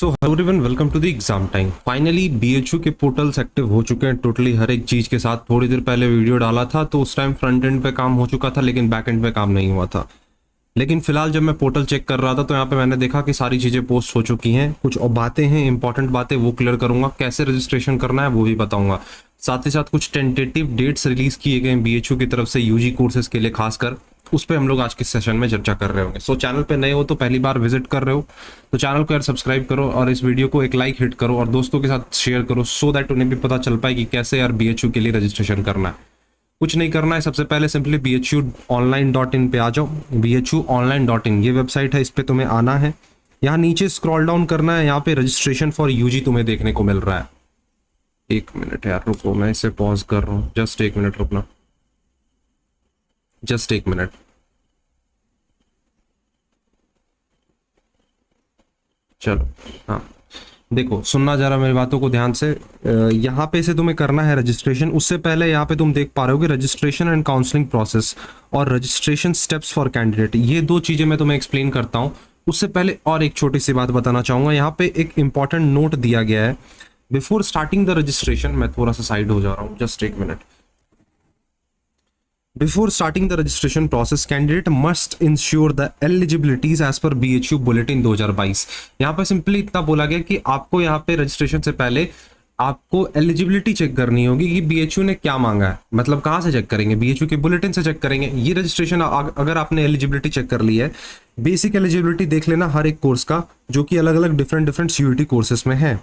So hello everyone, welcome to the exam time. Finally BHU के portals active हो चुके हैं टोटली हर एक चीज़ के साथ। थोड़ी देर पहले वीडियो डाला था तो उस टाइम फ्रंट एंड पे काम हो चुका था, लेकिन बैक एंड पे काम नहीं हुआ था। लेकिन फिलहाल जब मैं पोर्टल चेक कर रहा था तो यहाँ पे मैंने देखा कि सारी चीज़ें पोस्ट हो चुकी हैं। कुछ और बातें हैं, इंपॉर्टेंट बातें, वो क्लियर करूंगा। कैसे रजिस्ट्रेशन करना है वो भी बताऊंगा। साथ ही साथ कुछ टेंटेटिव डेट्स रिलीज किए गए बीएचयू की तरफ से यूजी कोर्सेज के लिए, खासकर उस पर हम लोग आज के सेशन में चर्चा कर रहे होंगे। सो चैनल पे नए हो तो पहली बार विजिट कर रहे हो तो चैनल को यार सब्सक्राइब करो और इस वीडियो को एक लाइक हिट करो और दोस्तों के साथ शेयर करो, सो दैट उन्हें भी पता चल पाए कि कैसे यार बीएचयू के लिए रजिस्ट्रेशन करना है। कुछ नहीं करना है, सबसे पहले सिंपली bhuonline.in पे आ जाओ। bhuonline.in ये वेबसाइट है, इस पे तुम्हें आना है। यहाँ नीचे स्क्रॉल डाउन करना है, यहाँ पे रजिस्ट्रेशन फॉर यूजी तुम्हें देखने को मिल रहा है। एक मिनट यार रुको, मैं इसे पॉज कर रहा हूँ, जस्ट एक मिनट रुकना, जस्ट एक मिनट। चलो हाँ, देखो सुनना जरा मेरी बातों को ध्यान से। यहाँ पे से तुम्हें करना है रजिस्ट्रेशन। उससे पहले यहाँ पे तुम देख पा रहे हो कि रजिस्ट्रेशन एंड काउंसलिंग प्रोसेस और रजिस्ट्रेशन स्टेप्स फॉर कैंडिडेट, ये दो चीजें मैं तुम्हें एक्सप्लेन करता हूँ। उससे पहले और एक छोटी सी बात बताना चाहूंगा। यहाँ पे एक इंपॉर्टेंट नोट दिया गया है बिफोर स्टार्टिंग द रजिस्ट्रेशन। मैं थोड़ा सा साइड हो जा रहा हूँ, जस्ट एक minute. Before starting the registration process, candidate must ensure the eligibilities as per BHU Bulletin 2022। यहाँ पे सिंपली इतना बोला गया कि आपको यहाँ पे रजिस्ट्रेशन से पहले आपको एलिजिबिलिटी चेक करनी होगी कि बीएचयू ने क्या मांगा है। मतलब कहाँ से चेक करेंगे? बीएचयू के बुलेटिन से चेक करेंगे। ये रजिस्ट्रेशन अगर आपने एलिजिबिलिटी चेक कर ली है, बेसिक एलिजिबिलिटी देख लेना हर एक कोर्स का, जो कि अलग अलग डिफरेंट सीयूईटी कोर्सेस में है।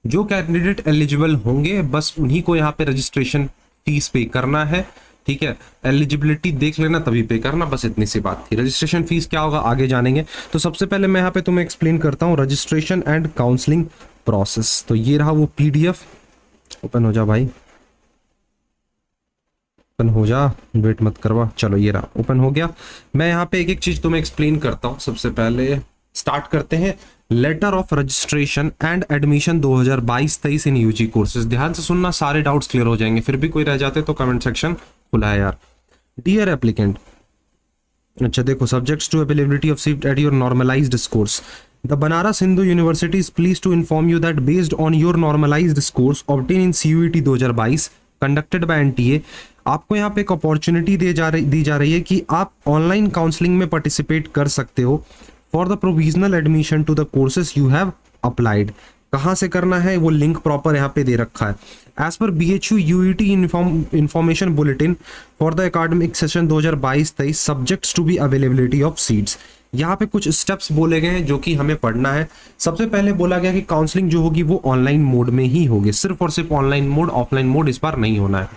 जो कैंडिडेट एलिजिबल होंगे बस उन्हीं को यहाँ पे रजिस्ट्रेशन फीस पे करना है, ठीक है। एलिजिबिलिटी देख लेना तभी पे करना, बस इतनी सी बात थी। रजिस्ट्रेशन फीस क्या होगा आगे जानेंगे। तो सबसे पहले मैं यहाँ पे तुम्हें एक्सप्लेन करता हूँ रजिस्ट्रेशन एंड काउंसलिंग प्रोसेस। तो ये रहा वो पीडीएफ, ओपन हो जा भाई, ओपन हो जा, वेट मत करवा। चलो ये रहा, ओपन हो गया। मैं यहाँ पे एक एक चीज तुम्हें एक्सप्लेन करता हूँ। सबसे पहले स्टार्ट करते हैं letter of registration and admission 2022-23 in UG courses. ध्यान से सुनना, सारे डाउट्स क्लियर हो जाएंगे। फिर भी कोई रह जाते तो कमेंट सेक्शन खुला है यार। डियर एप्लीकेंट, अच्छा देखो, subjects to availability of seat at your normalised course. The Banaras Hindu University is please to inform you that based on your normalised course obtain in CUET 2022 conducted by NTA, आपको यहाँ पे एक opportunity दी जा रही है कि आप ऑनलाइन काउंसलिंग में पार्टिसिपेट कर सकते हो for the provisional admission to the courses you have applied. कहाँ से करना है वो लिंक प्रॉपर यहाँ पे दे रखा है। एज पर BHU UET information bulletin for the academic session 2022-23 subjects to be availability of seats. यहाँ पे कुछ स्टेप्स बोले गए हैं जो कि हमें पढ़ना है। सबसे पहले बोला गया कि काउंसलिंग जो होगी वो ऑनलाइन मोड में ही होगी, सिर्फ और सिर्फ ऑनलाइन मोड, ऑफलाइन मोड इस बार नहीं होना है।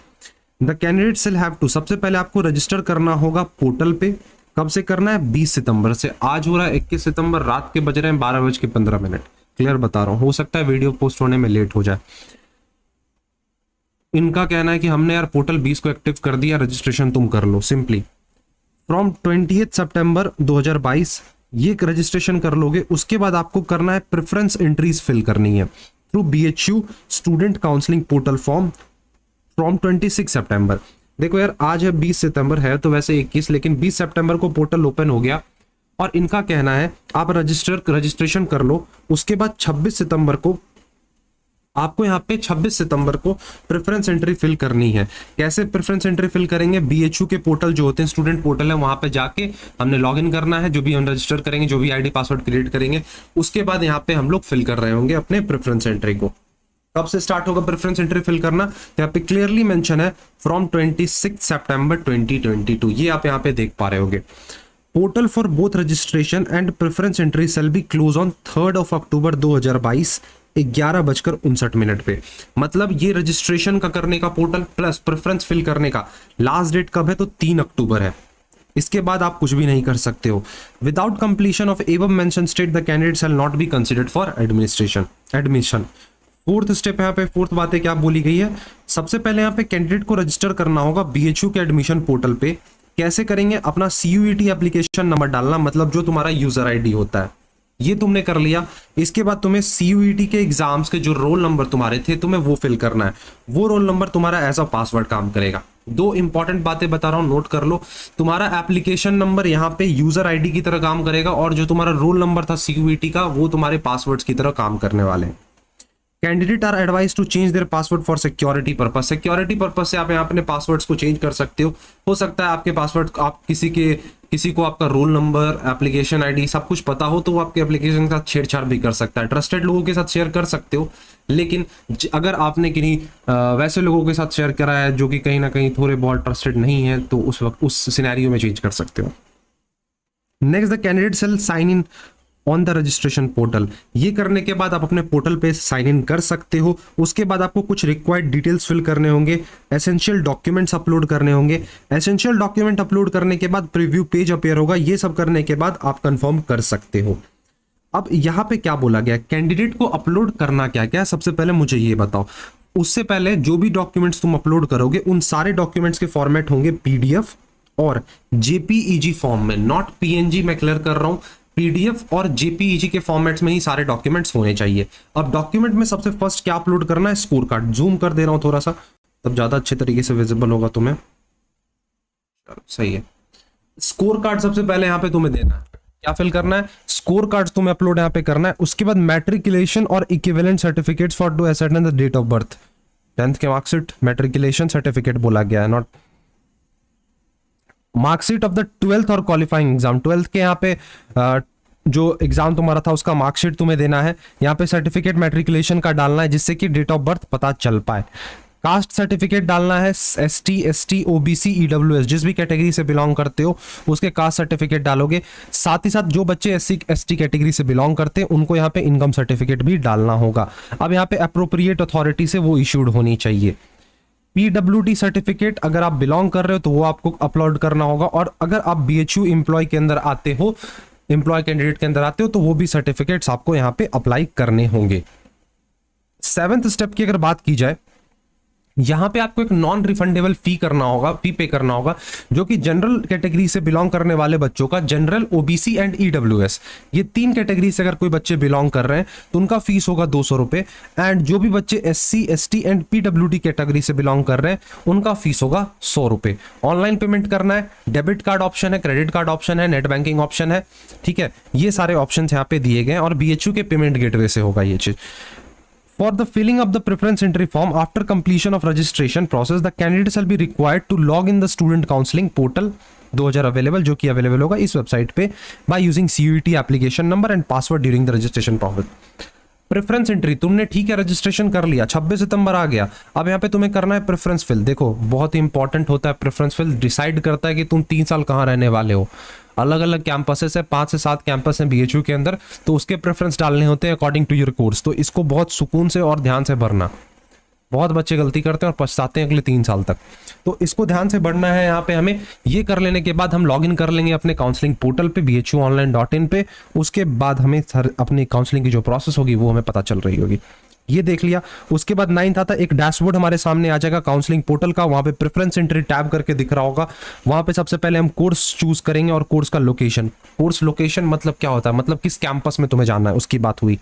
The candidate will have to, सबसे पहले आपको रजिस्टर करना होगा पोर्टल पे। कब से करना है? 20 सितंबर से। आज हो रहा है 21 सितंबर, रात के बज रहे हैं 12:15। क्लियर बता रहा हूँ, हो सकता है वीडियो पोस्ट होने में लेट हो जाए। इनका कहना है कि हमने यार पोर्टल 20 को एक्टिव कर दिया, रजिस्ट्रेशन तुम कर लो। सिंपली फ्रॉम 20 सितंबर 2022 ये रजिस्ट्रेशन कर लोगे। उसके बाद आपको करना है प्रेफरेंस एंट्रीज फिल करनी है through BHU student counselling portal form from 26 सितंबर। देखो यार, आज है 20 सितंबर है तो वैसे 21, लेकिन 20 सितंबर को पोर्टल ओपन हो गया और इनका कहना है आप रजिस्ट्रेशन कर लो। उसके बाद 26 सितंबर को आपको यहाँ पे 26 सितंबर को प्रेफरेंस एंट्री फिल करनी है। कैसे प्रेफरेंस एंट्री फिल करेंगे? BHU के पोर्टल जो होते हैं, स्टूडेंट पोर्टल है, वहां पे जाके हमने लॉगिन करना है। जो भी हम रजिस्टर करेंगे, जो भी आईडी पासवर्ड क्रिएट करेंगे, उसके बाद यहाँ पे हम लोग फिल कर रहे होंगे अपने प्रेफरेंस एंट्री को। कब से स्टार्ट होगा प्रेफरेंस एंट्री फिल करना? यहाँ पे क्लियरली मेंशन है फ्रॉम 26 सितंबर 2022। ये आप यहाँ पे देख पा रहे होगे। Portal for both registration and preference entry cell be close on 3 अक्टूबर 2022 11:59 पे। मतलब ये रजिस्ट्रेशन का करने का पोर्टल प्लस प्रेफरेंस फिल करने का लास्ट डेट कब है? तो 3 अक्टूबर है। इसके बाद आप कुछ भी नहीं कर सकते हो। Without completion of above mention state the candidate shall not be considered for admission. Fourth step, यहाँ पे फोर्थ बातें क्या बोली गई है? सबसे पहले यहाँ पे कैंडिडेट को रजिस्टर करना होगा BHU के एडमिशन पोर्टल पे। कैसे करेंगे? अपना CUET एप्लीकेशन नंबर डालना, मतलब जो तुम्हारा यूजर आईडी होता है, ये तुमने कर लिया। इसके बाद तुम्हें CUET के एग्जाम्स के जो रोल नंबर तुम्हारे थे तुम्हें वो फिल करना है। वो रोल नंबर तुम्हारा एज अ पासवर्ड काम करेगा। दो इंपॉर्टेंट बातें बता रहा हूं, नोट कर लो। तुम्हारा एप्लीकेशन नंबर यहाँ पे यूजर आईडी की तरह काम करेगा, और जो तुम्हारा रोल नंबर था सीयूईटी का, वो तुम्हारे पासवर्ड्स की तरह काम करने वाले हैं। Candidate are advise to change their password for security purpose. Security purpose से आप यहाँ अपने पासवर्ड्स को चेंज कर सकते हो सकता है आपके पासवर्ड, आप किसी को आपका रोल नंबर, एप्लीकेशन आईडी सब कुछ पता हो, तो वो आपके एप्लीकेशन के साथ छेड़छाड़ भी कर सकता है। ट्रस्टेड लोगों के साथ शेयर कर सकते हो, लेकिन अगर आपने किन्हीं वैसे लोगों के साथ शेयर करा है जो कि कहीं ना कहीं थोड़े बहुत ट्रस्टेड नहीं है, तो उस वक्त उस सिनेरियो में चेंज कर सकते हो। Next, the candidate shall sign in on the registration portal. ये करने के बाद आप अपने पोर्टल पे साइन इन कर सकते हो। उसके बाद आपको कुछ रिक्वायर्ड डिटेल्स फिल करने होंगे, एसेंशियल डॉक्यूमेंट्स अपलोड करने होंगे। एसेंशियल डॉक्यूमेंट अपलोड करने के बाद प्रीव्यू पेज अपीयर होगा। ये सब करने के बाद आप कंफर्म कर सकते हो। अब यहाँ पे क्या बोला गया, कैंडिडेट को अपलोड करना क्या क्या, सबसे पहले मुझे ये बताओ। उससे पहले जो भी डॉक्यूमेंट्स तुम अपलोड करोगे, उन सारे डॉक्यूमेंट्स के फॉर्मेट होंगे पीडीएफ और जेपीईजी फॉर्म में, नॉट पीएनजी। मैं क्लियर कर रहा हूं, पीडीएफ और जेपीईजी के फॉर्मेट्स में ही सारे डॉक्यूमेंट्स होने चाहिए। अब डॉक्यूमेंट में सबसे फर्स्ट क्या अपलोड करना है, स्कोर कार्ड। जूम कर दे रहा हूं थोड़ा सा, तब ज्यादा अच्छे तरीके से विजिबल होगा तुम्हें। सही है, स्कोर कार्ड सबसे पहले यहां पे तुम्हें देना है। क्या फिल करना है, स्कोर कार्ड तुम्हें अपलोड यहां पे करना है। उसके बाद मैट्रिकुलेशन और equivalent certificates for to ascend the date of birth. 10th के मार्कशीट, मैट्रिकुलेशन सर्टिफिकेट बोला गया है, not marksheet of the 12th और क्वालिफाइंग एग्जाम। 12th के यहाँ पे जो एग्जाम तुम्हारा था उसका मार्कशीट तुम्हें देना है। यहाँ पे सर्टिफिकेट मैट्रिकुलेशन का डालना है, जिससे कि डेट ऑफ बर्थ पता चल पाए। कास्ट सर्टिफिकेट डालना है, एसटी, एसटी, ओबीसी, ईडब्ल्यूएस, जिस भी कैटेगरी से बिलोंग करते हो उसके कास्ट सर्टिफिकेट डालोगे। साथ ही साथ जो बच्चे एससी एसटी कैटेगरी से बिलोंग करते हैं उनको यहाँ पे इनकम सर्टिफिकेट भी डालना होगा। अब यहाँ पे अप्रोप्रिएट अथॉरिटी से वो इश्यूड होनी चाहिए। पीडब्ल्यूडी सर्टिफिकेट अगर आप बिलोंग कर रहे हो तो वो आपको अपलोड करना होगा, और अगर आप बीएचयू एम्प्लॉय के अंदर आते हो, एम्प्लॉय कैंडिडेट के अंदर आते हो, तो वो भी सर्टिफिकेट्स आपको यहाँ पे अप्लाई करने होंगे। 7th स्टेप की अगर बात की जाए, यहां पे आपको एक नॉन रिफंडेबल फी करना होगा, फी पे करना होगा, जो कि जनरल कैटेगरी से बिलोंग करने वाले बच्चों का, जनरल, ओबीसी एंड ईडब्ल्यूएस, ये 3 कैटेगरी से अगर कोई बच्चे बिलोंग कर रहे हैं तो उनका फीस होगा 200 रुपए। एंड जो भी बच्चे SC, ST and PWD category से बिलोंग कर रहे हैं उनका फीस होगा 100 रुपए। ऑनलाइन पेमेंट करना है, डेबिट कार्ड ऑप्शन है, क्रेडिट कार्ड ऑप्शन है, नेट बैंकिंग ऑप्शन है, ठीक है, ये सारे ऑप्शन यहाँ पे दिए गए हैं, और बीएचयू के पेमेंट गेटवे से होगा ये चीज। For the filling of the preference entry form after completion of registration process, the candidate shall be required to log in the student counseling portal 2000 available, जो कि अवेलेबल होगा इस वेबसाइट पे, by using CUET application number and password during the registration process। Preference entry तुमने, ठीक है, registration कर लिया, 26 सितंबर आ गया। अब यहाँ पे तुम्हें करना है प्रेफरेंस फिल। देखो बहुत ही इंपॉर्टेंट होता है प्रेफरेंस फिल, डिसाइड करता है कि तुम 3 साल कहाँ रहने वाले हो। अलग अलग कैंपसेस है, 5 से 7 कैंपस हैं बीएचयू के अंदर, तो उसके प्रेफरेंस डालने होते हैं अकॉर्डिंग टू योर कोर्स। तो इसको बहुत सुकून से और ध्यान से भरना। बहुत बच्चे गलती करते हैं और पछताते हैं अगले 3 साल तक, तो इसको ध्यान से बढ़ना है। यहाँ पे हमें ये कर लेने के बाद हम लॉगिन कर लेंगे अपने काउंसलिंग पोर्टल पे, bhuonline.in पे। उसके बाद हमें अपनी काउंसलिंग की जो प्रोसेस होगी वो हमें पता चल रही होगी। ये देख लिया। उसके बाद 9th आता है, एक डैशबोर्ड हमारे सामने आ जाएगा काउंसलिंग पोर्टल का। वहां पे प्रेफरेंस एंट्री टैब करके दिख रहा होगा। वहां पे सबसे पहले हम कोर्स चूज करेंगे और कोर्स का लोकेशन। कोर्स लोकेशन मतलब क्या होता है, मतलब किस कैंपस में तुम्हें जाना है उसकी बात हुई।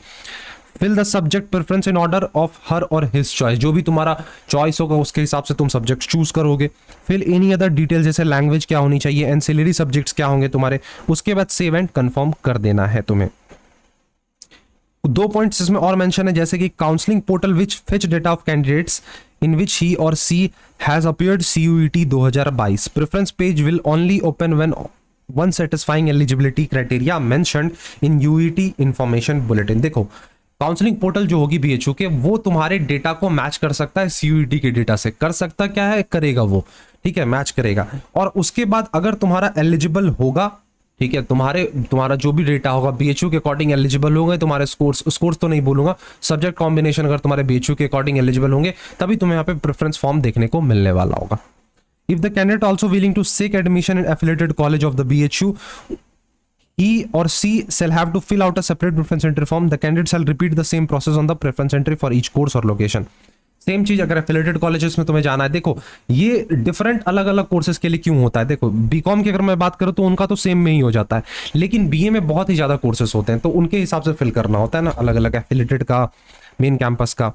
Fill the subject preference in order of her और हिज चॉइस, जो भी तुम्हारा चॉइस होगा उसके हिसाब से तुम सब्जेक्ट चूज करोगे। फिल एनी अदर डिटेल, जैसे लैंग्वेज क्या होनी चाहिए, एंसिलरी सब्जेक्ट्स क्या होंगे तुम्हारे। उसके बाद सेव एंड कंफर्म कर देना है तुम्हें। 2 पॉइंट्स इसमें और मेंशन है, जैसे कि counselling portal which fetch data of candidates in which he or she has appeared CUET 2022। Preference page will only open when one satisfying eligibility criteria mentioned in UET information bulletin. देखो counselling portal जो होगी BHU के, वो तुम्हारे data को match कर सकता है CUET के डेटा से। कर सकता क्या है, करेगा वो, ठीक है, मैच करेगा। और उसके बाद अगर तुम्हारा एलिजिबल होगा, ठीक है, तुम्हारा जो भी डेटा होगा बीएचयू के अकॉर्डिंग एलिजिबल होंगे तुम्हारे स्कोर्स तो नहीं बोलूंगा, सब्जेक्ट कॉम्बिनेशन अगर तुम्हारे बीएचयू के अकॉर्डिंग एलिजिबल होंगे तभी तुम्हें यहाँ पे प्रेफरेंस फॉर्म देखने को मिलने वाला होगा। If the candidate also willing to seek admission in affiliated college of the BHU, he or she shall have to fill out a separate preference entry form. The candidate shall repeat the same process on the preference entry for each course or location. Same चीज अगर affiliated colleges में तुम्हें जाना है। देखो ये different अलग अलग कोर्सेज के लिए क्यों होता है। देखो बीकॉम की अगर मैं बात करूं तो उनका तो सेम में ही हो जाता है, लेकिन बीए में बहुत ही ज्यादा कोर्सेज होते हैं, तो उनके हिसाब से फिल करना होता है ना, अलग अलग एफिलिएटेड का, मेन कैंपस का।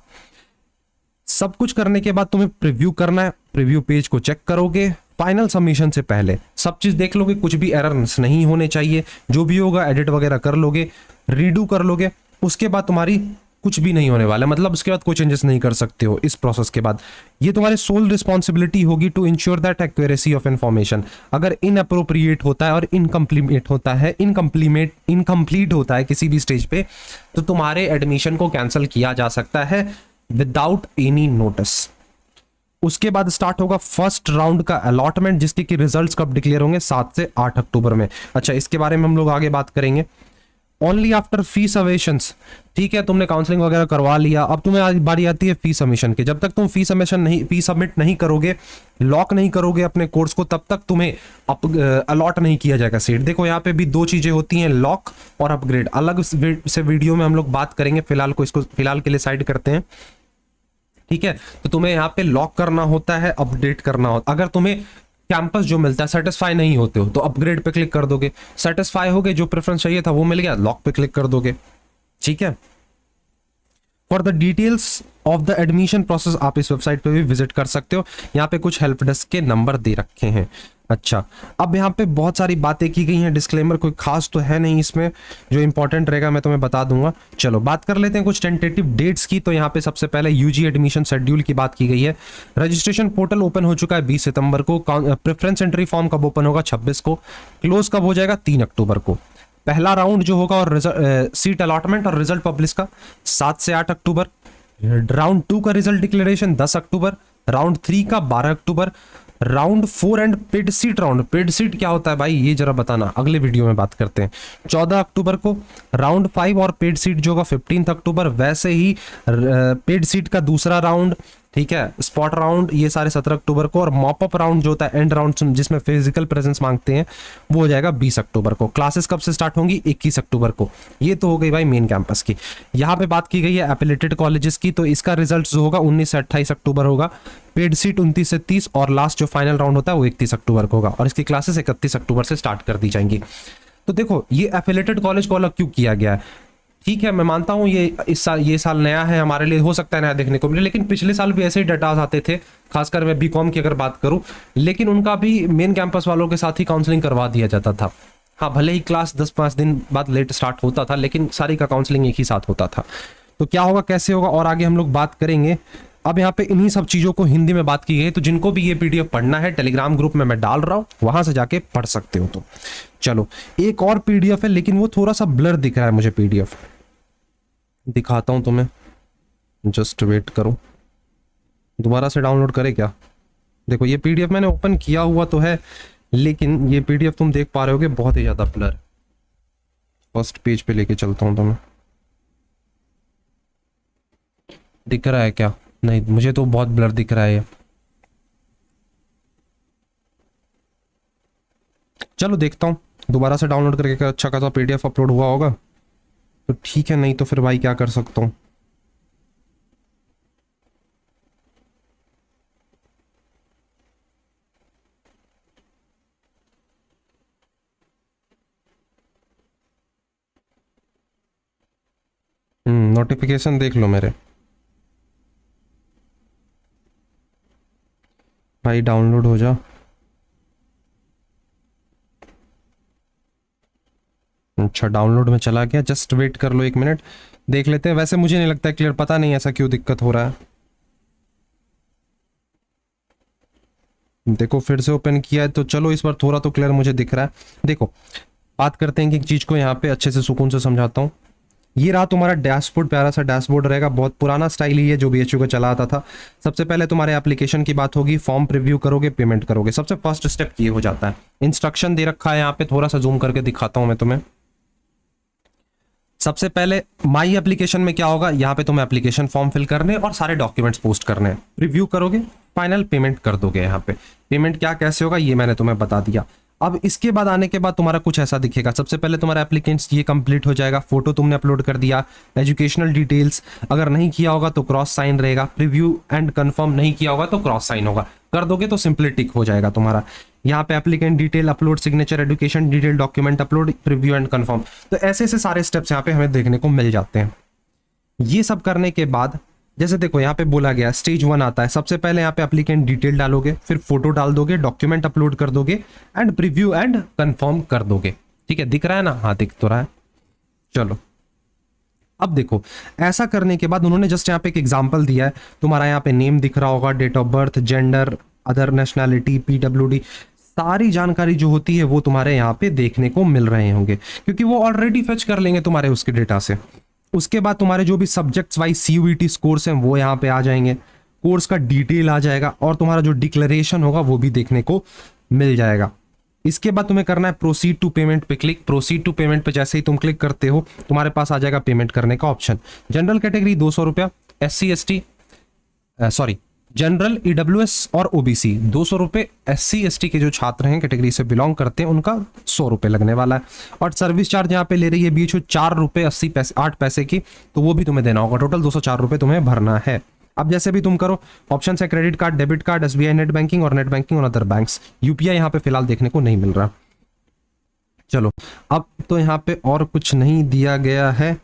सब कुछ करने के बाद तुम्हें प्रीव्यू करना है, प्रीव्यू पेज को चेक करोगे, फाइनल सबमिशन से पहले सब चीज देख लोगे, कुछ भी एरर्स नहीं होने चाहिए, जो भी होगा एडिट वगैरह कर लोगे, रीडू कर लोगे, उसके बाद तुम्हारी कुछ भी नहीं होने वाला, मतलब उसके बाद कोई चेंजेस नहीं कर सकते हो इस प्रोसेस के बाद। ये तुम्हारी सोल रिस्पॉन्सिबिलिटी होगी to ensure that accuracy of information. अगर इनअप्रोप्रिएट होता है और इनकम्प्लीट होता है, इनकम्प्लीट होता है किसी भी स्टेज पे, तो तुम्हारे एडमिशन को कैंसिल किया जा सकता है विदाउट एनी नोटिस। उसके बाद स्टार्ट होगा फर्स्ट राउंड का अलॉटमेंट, जिसके कि रिजल्ट्स कब डिक्लेयर होंगे, 7 से 8 अक्टूबर में। अच्छा, इसके बारे में हम लोग आगे बात करेंगे। ओनली आफ्टर फी सबमिशंस, ठीक है, तुमने काउंसलिंग वगैरह करवा लिया, अब तुम्हें आज बारी आती है फी सबमिशन की। जब तक तुम फी सबमिट नहीं करोगे, लॉक नहीं करोगे अपने कोर्स को, तब तक तुम्हें अलॉट नहीं किया जाएगा सीट। देखो यहाँ पे भी दो चीजें होती हैं, लॉक और अपग्रेड। अलग से वीडियो में हम लोग बात करेंगे, फिलहाल के लिए साइड करते हैं, ठीक है। तो तुम्हें यहाँ पे लॉक करना होता है, अपडेट करना होता है। अगर तुम्हें कैंपस जो मिलता है सेटिस्फाई नहीं होते हो तो अपग्रेड पे क्लिक कर दोगे, सेटिस्फाई हो गए, जो प्रेफरेंस चाहिए था वो मिल गया, लॉक पे क्लिक कर दोगे, ठीक है। For the details of the admission process आप इस वेबसाइट पे भी विजिट कर सकते हो। यहाँ पे कुछ हेल्प डेस्क के नंबर दे रखे हैं। अच्छा, अब यहाँ पे बहुत सारी बातें की गई हैं, डिस्क्लेमर कोई खास तो है नहीं इसमें, जो इंपॉर्टेंट रहेगा मैं तुम्हें बता दूंगा। चलो बात कर लेते हैं कुछ टेंटेटिव डेट्स की। तो यहाँ पे सबसे पहले यूजी एडमिशन शेड्यूल की बात की गई है। रजिस्ट्रेशन पोर्टल ओपन हो चुका है 20 सितंबर को। प्रेफरेंस एंट्री फॉर्म कब ओपन होगा, 26 को। क्लोज कब हो जाएगा, 3 अक्टूबर को। पहला राउंड जो होगा और सीट अलॉटमेंट और रिजल्ट पब्लिश का 7 से 8 अक्टूबर। राउंड 2 का रिजल्ट डिक्लेरेशन 10 अक्टूबर। राउंड 3 का 12 अक्टूबर। Round 4 and paid seat round, paid seat क्या होता है भाई ये जरा बताना, अगले वीडियो में बात करते हैं, 14 अक्टूबर को। राउंड 5 और पेड सीट जो होगा 15 अक्टूबर। वैसे ही पेड सीट का दूसरा राउंड, ठीक है, स्पॉट राउंड, ये सारे 17 अक्टूबर को। और मॉपअप राउंड जो होता है एंड राउंड जिसमें फिजिकल प्रेजेंस मांगते हैं, वो हो जाएगा 20 अक्टूबर को। क्लासेस कब से स्टार्ट होंगी, 21 अक्टूबर को। ये तो हो गई भाई मेन कैंपस की। यहाँ पे बात की गई है एफिलेटेड कॉलेजेस की, तो इसका रिजल्ट जो होगा 19 से 28 अक्टूबर होगा। पेड सीट 29 से 30 और लास्ट जो फाइनल राउंड होता है वो 31 अक्टूबर को होगा। और इसकी क्लासेस 31 अक्टूबर से स्टार्ट कर दी जाएंगी। तो देखो ये एफिलेटेड कॉलेज को अलग क्यों किया गया है, ठीक है, मैं मानता हूँ ये साल नया है हमारे लिए, हो सकता है नया देखने को मिले, लेकिन पिछले साल भी ऐसे ही डाटास आते थे, खासकर मैं बीकॉम की अगर बात करूँ, लेकिन उनका भी मेन कैंपस वालों के साथ ही काउंसलिंग करवा दिया जाता था। हाँ, भले ही क्लास 10-5 दिन बाद लेट स्टार्ट होता था, लेकिन सारी का काउंसलिंग एक ही साथ होता था। तो क्या होगा, कैसे होगा, और आगे हम लोग बात करेंगे। अब यहाँ पे इन्हीं सब चीजों को हिंदी में बात की गई है, तो जिनको भी ये पीडीएफ पढ़ना है टेलीग्राम ग्रुप में मैं डाल रहा हूँ, वहां से जाके पढ़ सकते हो। तो चलो एक और पीडीएफ है, लेकिन वो थोड़ा सा ब्लर दिख रहा है मुझे, पीडीएफ दिखाता हूं तुम्हें, जस्ट वेट करो, दोबारा से डाउनलोड करे क्या। देखो ये पीडीएफ मैंने ओपन किया हुआ तो है, लेकिन ये पीडीएफ तुम देख पा रहे होगे बहुत ही ज्यादा ब्लर। फर्स्ट पेज पे लेके चलता हूं तुम्हें, दिख रहा है क्या, नहीं मुझे तो बहुत ब्लर दिख रहा है ये। चलो देखता हूं दोबारा से डाउनलोड करके, अच्छा खासा पीडीएफ अपलोड हुआ होगा तो ठीक है, नहीं तो फिर भाई क्या कर सकता हूं। नोटिफिकेशन देख लो मेरे भाई, डाउनलोड हो जा। अच्छा डाउनलोड में चला गया, जस्ट वेट कर लो 1 मिनट, देख लेते हैं। वैसे मुझे नहीं लगता है क्लियर, पता नहीं ऐसा क्यों दिक्कत हो रहा है। देखो फिर से ओपन किया है, तो चलो इस बार थोड़ा तो क्लियर मुझे दिख रहा है। देखो बात करते हैं कि एक चीज को यहाँ पे अच्छे से सुकून से समझाता हूँ। ये रहा तुम्हारा डैशबोर्ड, प्यारा सा डैशबोर्ड रहेगा, बहुत पुराना स्टाइल ही है जो बीएचयू को चला आता था। सबसे पहले तुम्हारे एप्लीकेशन की बात होगी, फॉर्म प्रीव्यू करोगे, पेमेंट करोगे, सबसे फर्स्ट स्टेप ये हो जाता है। इंस्ट्रक्शन दे रखा है यहाँ पे, थोड़ा सा जूम करके दिखाता हूं मैं तुम्हें। सबसे पहले माई एप्लीकेशन में क्या होगा, यहाँ पे तुम्हें एप्लीकेशन फॉर्म फिल करने और सारे डॉक्यूमेंट्स पोस्ट करने हैं। रिव्यू करोगे, फाइनल पेमेंट कर दोगे। यहाँ पे पेमेंट क्या कैसे होगा ये मैंने तुम्हें बता दिया। अब इसके बाद आने के बाद तुम्हारा कुछ ऐसा दिखेगा। सबसे पहले तुम्हारा एप्लीकेंट्स ये कंप्लीट हो जाएगा, फोटो तुमने अपलोड कर दिया, एजुकेशनल डिटेल्स अगर नहीं किया होगा तो क्रॉस साइन रहेगा, प्रीव्यू एंड कंफर्म नहीं किया होगा तो क्रॉस साइन होगा, कर दोगे तो सिंपली टिक हो जाएगा तुम्हारा। यहाँ पे applicant detail upload, signature, education detail, document upload, preview and confirm. तो ऐसे ऐसे सारे स्टेप्स यहाँ पे हमें देखने को मिल जाते हैं। ये सब करने के बाद जैसे देखो यहाँ पे बोला गया स्टेज 1 आता है, सबसे पहले यहाँ पे एप्लीकेंट डिटेल डालोगे, फिर फोटो डाल दोगे, डॉक्यूमेंट अपलोड कर दोगे एंड प्रीव्यू एंड कंफर्म कर दोगे। ठीक है, दिख रहा है ना? हाँ दिख तो रहा है। चलो अब देखो, ऐसा करने के बाद उन्होंने जस्ट यहाँ पे एक एग्जांपल दिया है, तुम्हारा यहाँ पे नेम दिख रहा होगा, date of birth, gender, other nationality, PWD, सारी जानकारी जो होती है वो तुम्हारे यहाँ पे देखने को मिल रहे होंगे, क्योंकि वो ऑलरेडी फेच कर लेंगे तुम्हारे उसके डेटा से। उसके बाद तुम्हारे जो भी सब्जेक्ट्स वाइज सीयूईटी स्कोर्स हैं वो यहाँ पे आ जाएंगे, कोर्स का डिटेल आ जाएगा और तुम्हारा जो डिक्लेरेशन होगा वो भी देखने को मिल जाएगा। इसके बाद तुम्हें करना है प्रोसीड टू पेमेंट पे क्लिक। प्रोसीड टू पेमेंट पे जैसे ही तुम क्लिक करते हो तुम्हारे पास आ जाएगा पेमेंट करने का ऑप्शन। जनरल कैटेगरी 200 रुपया, SC ST जनरल, EWS और ओबीसी 200 रुपये, SC ST के जो छात्र हैं कैटेगरी से बिलोंग करते हैं उनका 100 रुपये लगने वाला है। और सर्विस चार्ज यहाँ पे ले रही है BHO 4 रुपये 80 पैसे 8 पैसे की, तो वो भी तुम्हें देना होगा। टोटल 204 रुपये तुम्हें भरना है। अब जैसे भी तुम करो, ऑप्शन है credit card, debit card, SBI net banking और नेट बैंकिंग और अदर बैंक्स। UPI यहाँ पे फिलहाल देखने को नहीं मिल रहा। चलो अब तो यहाँ पे और कुछ नहीं दिया गया है,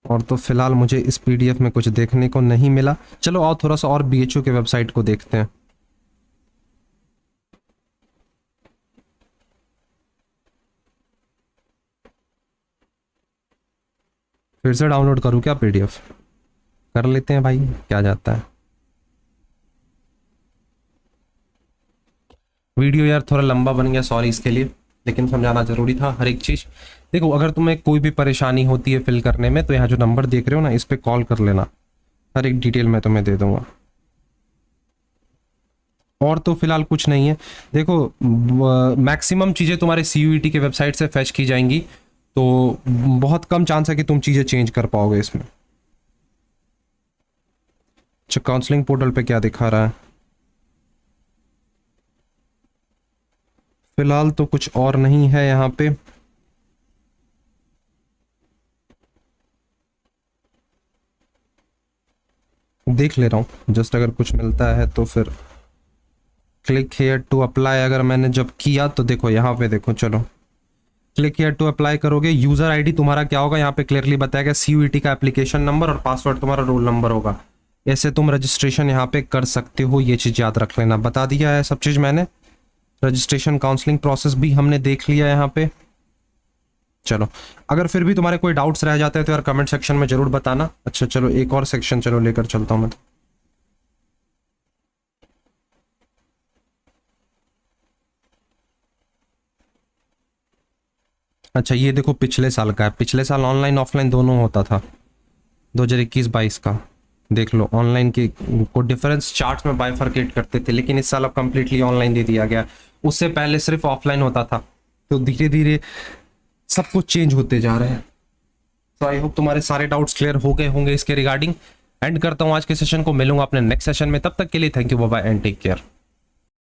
और तो फिलहाल मुझे इस PDF में कुछ देखने को नहीं मिला। चलो और थोड़ा सा और BHO के वेबसाइट को देखते हैं। फिर से डाउनलोड करूँ क्या PDF? कर लेते हैं भाई, क्या जाता है। वीडियो यार थोड़ा लंबा बन गया, सॉरी इसके लिए, लेकिन समझाना जरूरी था हर एक चीज़। देखो अगर तुम्हें कोई भी परेशानी होती है फिल करने में तो यहाँ जो नंबर देख रहे हो ना, इस पे कॉल कर लेना, हर एक डिटेल मैं तुम्हें दे दूंगा। और तो फिलहाल कुछ नहीं है। देखो मैक्सिमम चीज़ें तुम्हारे CUET के वेबसाइट से फैच की जाएंगी, तो बहुत कम चांस है कि तुम चीज़ें चेंज कर पाओगे इसमें। अच्छा काउंसलिंग पोर्टल पे क्या दिखा रहा है? फिलहाल तो कुछ और नहीं है यहाँ पे। देख ले रहा हूँ, जस्ट अगर कुछ मिलता है तो फिर क्लिक हेयर टू अप्लाई अगर मैंने जब किया तो देखो यहाँ पे देखो, चलो क्लिक हेयर टू अप्लाई करोगे, यूजर आईडी तुम्हारा क्या होगा यहाँ पे क्लियरली बताया गया, CUET का एप्लीकेशन नंबर और पासवर्ड तुम्हारा रोल नंबर होगा। ऐसे तुम रजिस्ट्रेशन यहाँ पे कर सकते हो, ये चीज़ याद रख लेना। बता दिया है सब चीज़ मैंने, रजिस्ट्रेशन काउंसलिंग प्रोसेस भी हमने देख लिया यहाँ पे। चलो अगर फिर भी तुम्हारे कोई डाउट्स रह जाते हैं तो यार कमेंट सेक्शन में जरूर बताना। अच्छा चलो एक और सेक्शन चलो लेकर चलता हूँ मैं। अच्छा ये देखो पिछले साल का है, पिछले साल ऑनलाइन ऑफलाइन दोनों होता था, 2021-22 का। देख लो ऑनलाइन की को डिफरेंस चार्ट्स में बाइफरकेट करते थे, लेकिन इस साल अब कंप्लीटली ऑनलाइन दे दिया गया। उससे पहले सिर्फ ऑफलाइन होता था, तो धीरे धीरे सब कुछ चेंज होते जा रहे हैं। तो आई होप तुम्हारे सारे डाउट्स क्लियर हो गए होंगे इसके रिगार्डिंग। एंड करता हूँ आज के सेशन को, मिलूंगा अपने नेक्स्ट सेशन में, तब तक के लिए thank you, bye bye and take care.